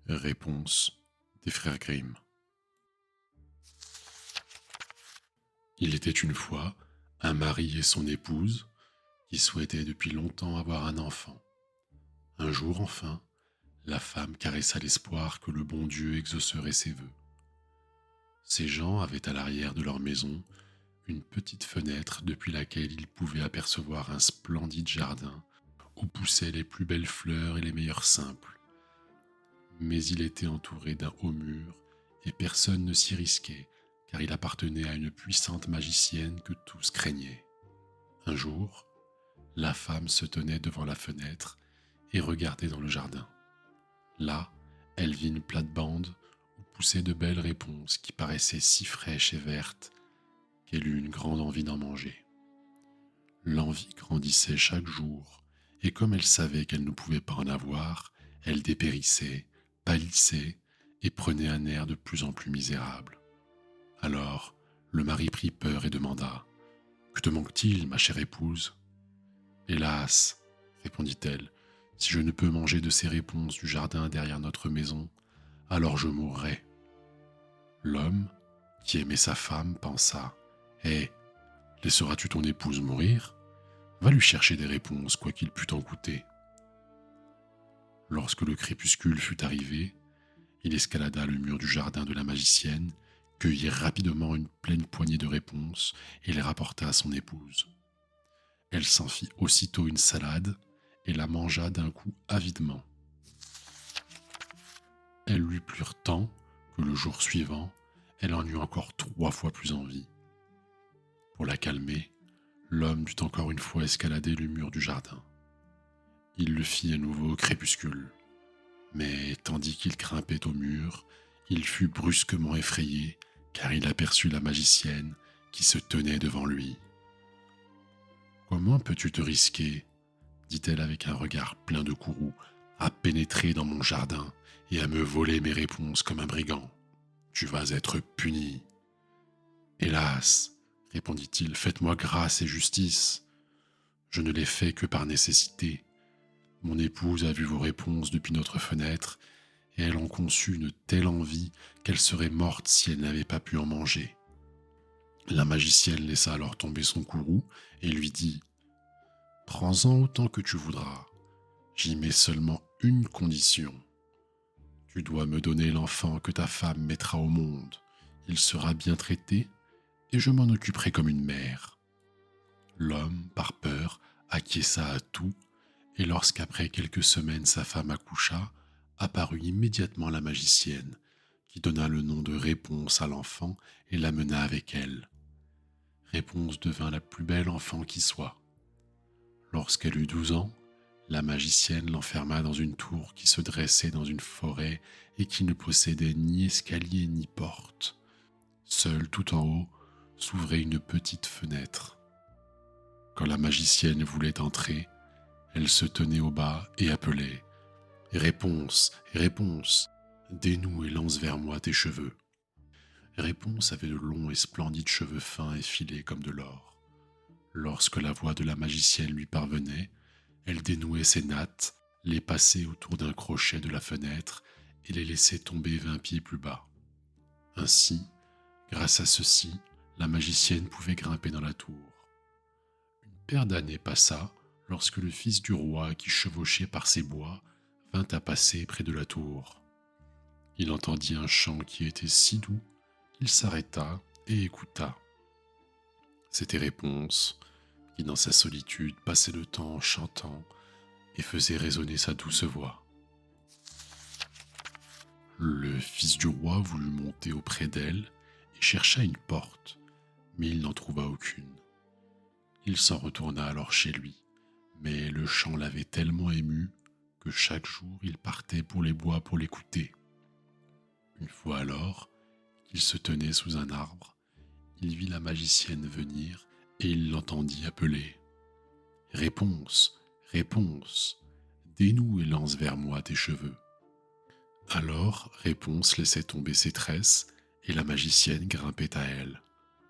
Réponse des frères Grimm. Il était une fois un mari et son épouse qui souhaitaient depuis longtemps avoir un enfant. Un jour enfin, la femme caressa l'espoir que le bon Dieu exaucerait ses vœux. Ces gens avaient à l'arrière de leur maison une petite fenêtre depuis laquelle ils pouvaient apercevoir un splendide jardin où poussaient les plus belles fleurs et les meilleurs simples. Mais il était entouré d'un haut mur et personne ne s'y risquait car il appartenait à une puissante magicienne que tous craignaient. Un jour, la femme se tenait devant la fenêtre et regardait dans le jardin. Là, elle vit une plate-bande où poussaient de belles réponses qui paraissaient si fraîches et vertes qu'elle eut une grande envie d'en manger. L'envie grandissait chaque jour, et comme elle savait qu'elle ne pouvait pas en avoir, elle dépérissait, pâlissait et prenait un air de plus en plus misérable. Alors, le mari prit peur et demanda « Que te manque-t-il, ma chère épouse ?»« Hélas, répondit-elle, si je ne peux manger de ces réponses du jardin derrière notre maison, alors je mourrai. » L'homme, qui aimait sa femme, pensa « Hé, laisseras-tu ton épouse mourir ? Va lui chercher des réponses, quoi qu'il pût en coûter. » Lorsque le crépuscule fut arrivé, il escalada le mur du jardin de la magicienne, cueillit rapidement une pleine poignée de réponses et les rapporta à son épouse. Elle s'en fit aussitôt une salade et la mangea d'un coup avidement. Elles lui plurent tant que le jour suivant, elle en eut encore 3 fois plus envie. Pour la calmer, l'homme dut encore une fois escalader le mur du jardin. Il le fit à nouveau au crépuscule. Mais tandis qu'il grimpait au mur, il fut brusquement effrayé car il aperçut la magicienne qui se tenait devant lui. « Comment peux-tu te risquer, dit-elle avec un regard plein de courroux, à pénétrer dans mon jardin et à me voler mes réponses comme un brigand? Tu vas être puni. »« Hélas, répondit-il, faites-moi grâce et justice. Je ne l'ai fait que par nécessité. Mon épouse a vu vos réponses depuis notre fenêtre et elle en conçut une telle envie qu'elle serait morte si elle n'avait pas pu en manger. » La magicienne laissa alors tomber son courroux et lui dit « Prends-en autant que tu voudras. J'y mets seulement une condition. Tu dois me donner l'enfant que ta femme mettra au monde. Il sera bien traité et je m'en occuperai comme une mère. » L'homme, par peur, acquiesça à tout, et lorsqu'après quelques semaines sa femme accoucha, apparut immédiatement la magicienne, qui donna le nom de Réponse à l'enfant et l'amena avec elle. Réponse devint la plus belle enfant qui soit. Lorsqu'elle eut 12 ans, la magicienne l'enferma dans une tour qui se dressait dans une forêt et qui ne possédait ni escalier ni porte. Seule tout en haut s'ouvrait une petite fenêtre. Quand la magicienne voulait entrer, elle se tenait au bas et appelait « Réponse, réponse, dénoue et lance vers moi tes cheveux. » Réponse avait de longs et splendides cheveux fins et filés comme de l'or. Lorsque la voix de la magicienne lui parvenait, elle dénouait ses nattes, les passait autour d'un crochet de la fenêtre et les laissait tomber 20 pieds plus bas. Ainsi, grâce à ceci, la magicienne pouvait grimper dans la tour. Une paire d'années passa lorsque le fils du roi qui chevauchait par ses bois vint à passer près de la tour. Il entendit un chant qui était si doux qu'il s'arrêta et écouta. C'était Réponse, qui dans sa solitude passait le temps en chantant et faisait résonner sa douce voix. Le fils du roi voulut monter auprès d'elle et chercha une porte, mais il n'en trouva aucune. Il s'en retourna alors chez lui, mais le chant l'avait tellement ému que chaque jour il partait pour les bois pour l'écouter. Une fois alors qu'il se tenait sous un arbre, il vit la magicienne venir et il l'entendit appeler « Réponse, réponse, dénoue et lance vers moi tes cheveux. » Alors Réponse laissait tomber ses tresses et la magicienne grimpait à elle.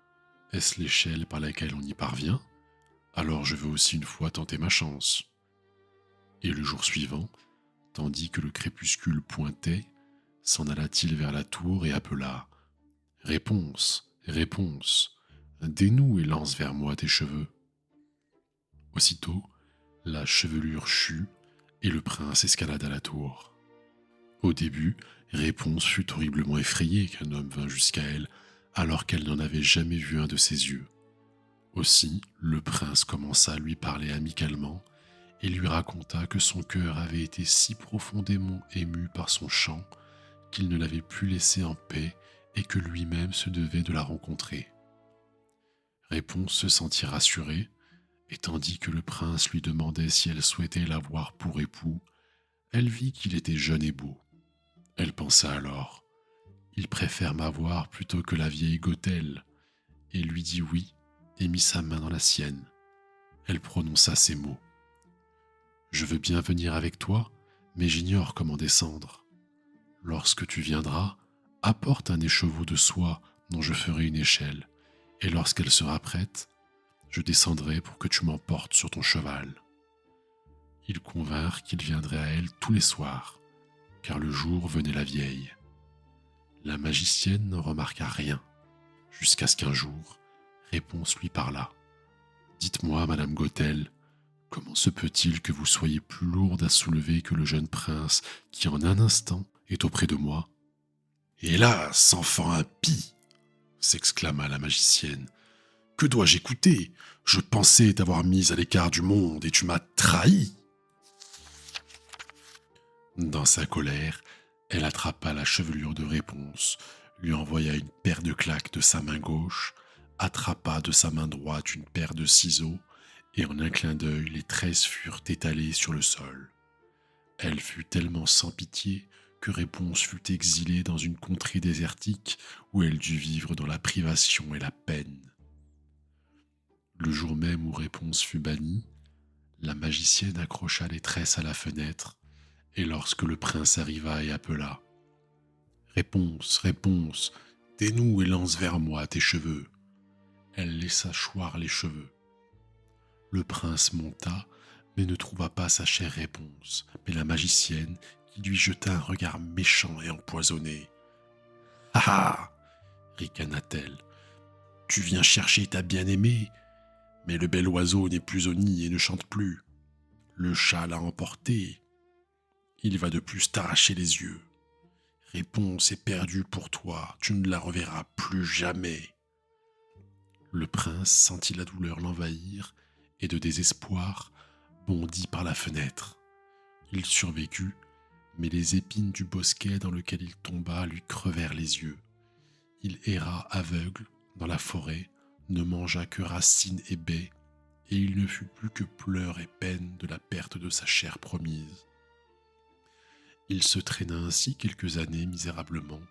« Est-ce l'échelle par laquelle on y parvient ? Alors je veux aussi une fois tenter ma chance. » Et le jour suivant, tandis que le crépuscule pointait, s'en alla-t-il vers la tour et appela « Réponse, réponse, dénoue et lance vers moi tes cheveux. » Aussitôt, la chevelure chut et le prince escalada la tour. Au début, Réponse fut horriblement effrayée qu'un homme vînt jusqu'à elle alors qu'elle n'en avait jamais vu un de ses yeux. Aussi, le prince commença à lui parler amicalement et lui raconta que son cœur avait été si profondément ému par son chant qu'il ne l'avait plus laissée en paix et que lui-même se devait de la rencontrer. Réponse se sentit rassurée, et tandis que le prince lui demandait si elle souhaitait l'avoir pour époux, elle vit qu'il était jeune et beau. Elle pensa alors « Il préfère m'avoir plutôt que la vieille Gothelle » et lui dit oui et mit sa main dans la sienne. Elle prononça ces mots « Je veux bien venir avec toi, mais j'ignore comment descendre. Lorsque tu viendras, apporte un écheveau de soie dont je ferai une échelle, et lorsqu'elle sera prête, je descendrai pour que tu m'emportes sur ton cheval. » Ils convinrent qu'il viendrait à elle tous les soirs, car le jour venait la vieille. La magicienne ne remarqua rien, jusqu'à ce qu'un jour, Réponse lui parla. « Dites-moi, Madame Gothelle, comment se peut-il que vous soyez plus lourde à soulever que le jeune prince qui en un instant est auprès de moi ?»« Hélas, enfant impie !» s'exclama la magicienne. « Que dois-je écouter ? Je pensais t'avoir mise à l'écart du monde et tu m'as trahi !» Dans sa colère, elle attrapa la chevelure de Réponse, lui envoya une paire de claques de sa main gauche, attrapa de sa main droite une paire de ciseaux, et en un clin d'œil, les tresses furent étalées sur le sol. Elle fut tellement sans pitié que Réponse fut exilée dans une contrée désertique où elle dut vivre dans la privation et la peine. Le jour même où Réponse fut bannie, la magicienne accrocha les tresses à la fenêtre, et lorsque le prince arriva et appela « Réponse, Réponse, dénoue et lance vers moi tes cheveux », elle laissa choir les cheveux. Le prince monta, mais ne trouva pas sa chère Réponse, mais la magicienne qui lui jeta un regard méchant et empoisonné. « Ah ah !» ricana-t-elle. « Tu viens chercher ta bien-aimée, mais le bel oiseau n'est plus au nid et ne chante plus. Le chat l'a emporté. Il va de plus t'arracher les yeux. Réponse est perdue pour toi, tu ne la reverras plus jamais. » Le prince sentit la douleur l'envahir et de désespoir bondit par la fenêtre. Il survécut, mais les épines du bosquet dans lequel il tomba lui crevèrent les yeux. Il erra aveugle dans la forêt, ne mangea que racines et baies, et il ne fut plus que pleurs et peine de la perte de sa chair promise. Il se traîna ainsi quelques années misérablement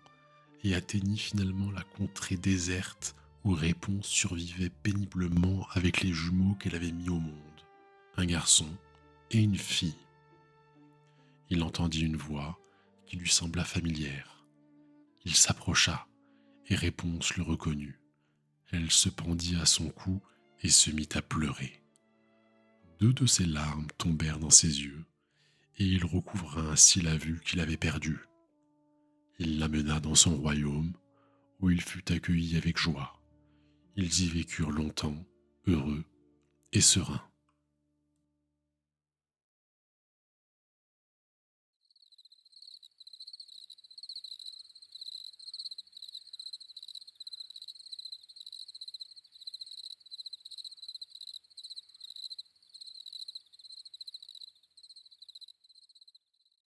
et atteignit finalement la contrée déserte où Réponse survivait péniblement avec les jumeaux qu'elle avait mis au monde, un garçon et une fille. Il entendit une voix qui lui sembla familière. Il s'approcha et Réponse le reconnut. Elle se pendit à son cou et se mit à pleurer. 2 de ses larmes tombèrent dans ses yeux, et il recouvra ainsi la vue qu'il avait perdue. Il l'amena dans son royaume, où il fut accueilli avec joie. Ils y vécurent longtemps, heureux et sereins.